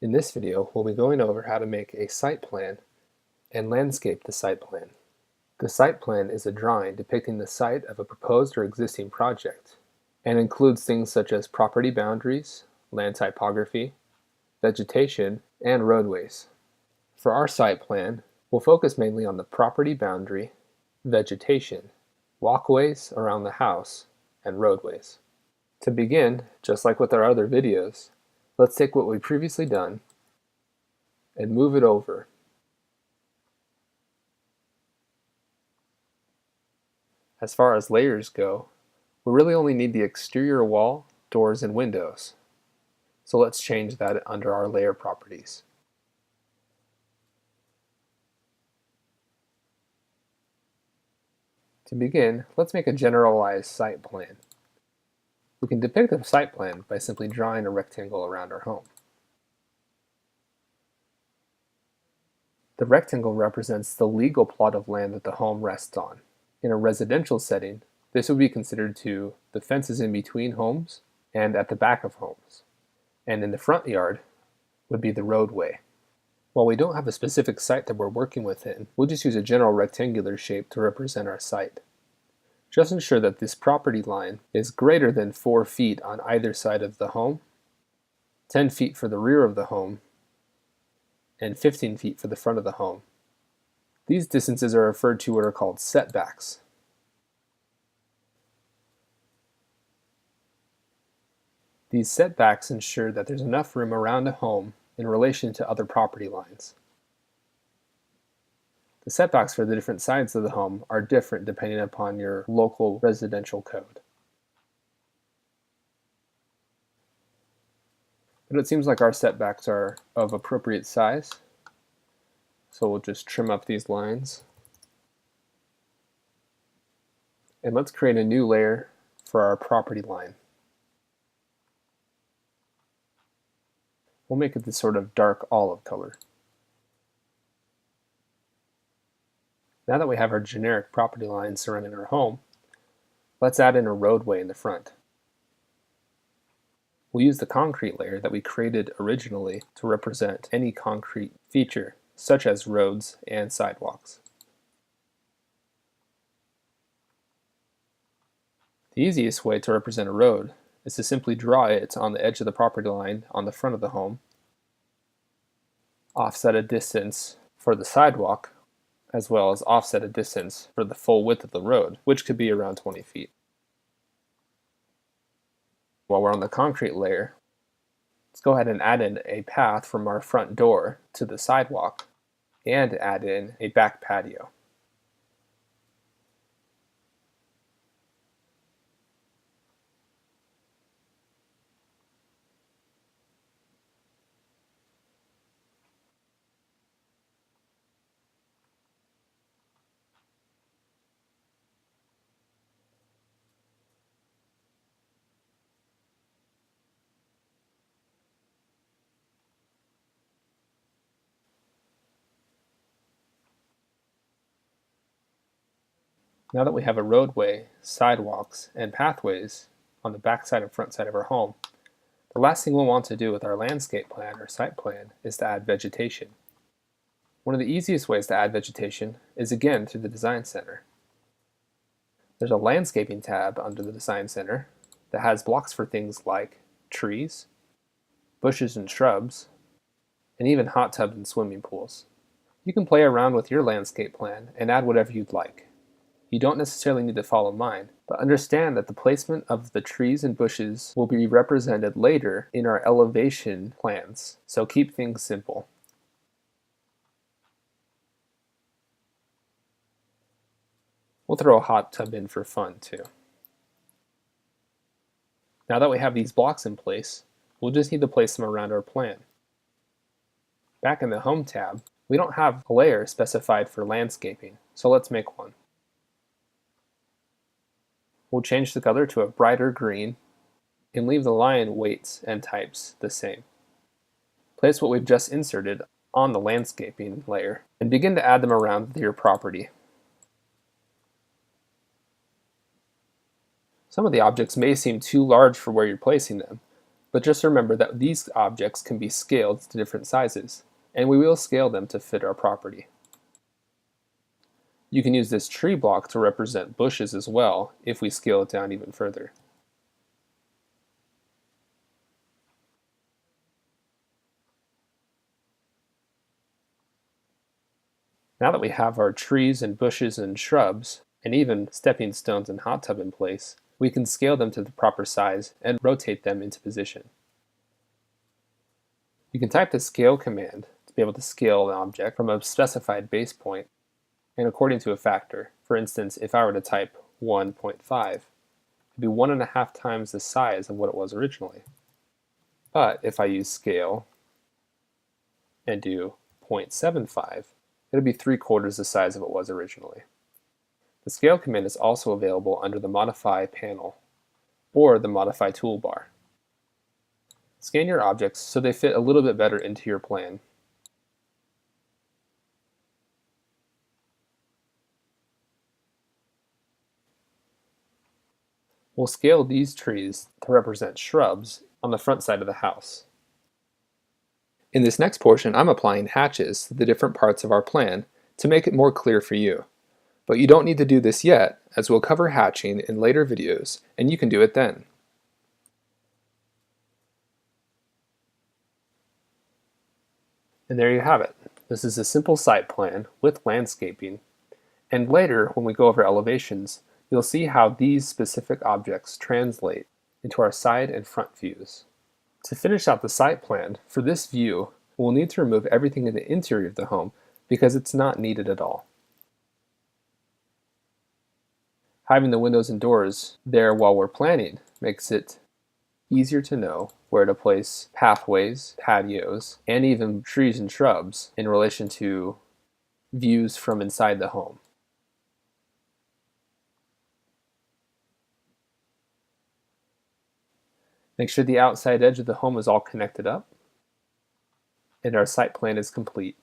In this video, we'll be going over how to make a site plan and landscape the site plan. The site plan is a drawing depicting the site of a proposed or existing project and includes things such as property boundaries, land typography, vegetation, and roadways. For our site plan, we'll focus mainly on the property boundary, vegetation, walkways around the house, and roadways. To begin, just like with our other videos, let's take what we've previously done and move it over. As far as layers go, we really only need the exterior wall, doors, and windows. So let's change that under our layer properties. To begin, let's make a generalized site plan. We can depict a site plan by simply drawing a rectangle around our home. The rectangle represents the legal plot of land that the home rests on. In a residential setting, this would be considered to the fences in between homes and at the back of homes. And in the front yard would be the roadway. While we don't have a specific site that we're working within, we'll just use a general rectangular shape to represent our site. Just ensure that this property line is greater than 4 feet on either side of the home, 10 feet for the rear of the home, and 15 feet for the front of the home. These distances are referred to what are called setbacks. These setbacks ensure that there's enough room around a home in relation to other property lines. The setbacks for the different sides of the home are different depending upon your local residential code. But it seems like our setbacks are of appropriate size, so we'll just trim up these lines. And let's create a new layer for our property line. We'll make it this sort of dark olive color. Now that we have our generic property line surrounding our home, let's add in a roadway in the front. We'll use the concrete layer that we created originally to represent any concrete feature, such as roads and sidewalks. The easiest way to represent a road is to simply draw it on the edge of the property line on the front of the home, offset a distance for the sidewalk, as well as offset a distance for the full width of the road, which could be around 20 feet. While we're on the concrete layer, let's go ahead and add in a path from our front door to the sidewalk and add in a back patio. Now that we have a roadway, sidewalks, and pathways on the back side and front side of our home, the last thing we'll want to do with our landscape plan or site plan is to add vegetation. One of the easiest ways to add vegetation is again through the Design Center. There's a landscaping tab under the Design Center that has blocks for things like trees, bushes and shrubs, and even hot tubs and swimming pools. You can play around with your landscape plan and add whatever you'd like. You don't necessarily need to follow mine, but understand that the placement of the trees and bushes will be represented later in our elevation plans, so keep things simple. We'll throw a hot tub in for fun too. Now that we have these blocks in place, we'll just need to place them around our plan. Back in the Home tab, we don't have a layer specified for landscaping, so let's make one. We'll change the color to a brighter green and leave the line weights and types the same. Place what we've just inserted on the landscaping layer and begin to add them around your property. Some of the objects may seem too large for where you're placing them, But just remember that these objects can be scaled to different sizes, and we will scale them to fit our property. You can use this tree block to represent bushes as well if we scale it down even further. Now that we have our trees and bushes and shrubs, and even stepping stones and hot tub in place, we can scale them to the proper size and rotate them into position. You can type the scale command to be able to scale an object from a specified base point and according to a factor. For instance, if I were to type 1.5, it'd be 1.5 times the size of what it was originally. But if I use scale and do 0.75, it'll be 3/4 the size of what it was originally. The scale command is also available under the Modify panel or the Modify toolbar. Scan your objects so they fit a little bit better into your plan. We'll scale these trees to represent shrubs on the front side of the house. In this next portion, I'm applying hatches to the different parts of our plan to make it more clear for you. But you don't need to do this yet, as we'll cover hatching in later videos, and you can do it then. And there you have it. This is a simple site plan with landscaping, and later when we go over elevations, you'll see how these specific objects translate into our side and front views. To finish out the site plan, for this view, we'll need to remove everything in the interior of the home because it's not needed at all. Having the windows and doors there while we're planning makes it easier to know where to place pathways, patios, and even trees and shrubs in relation to views from inside the home. Make sure the outside edge of the home is all connected up, and our site plan is complete.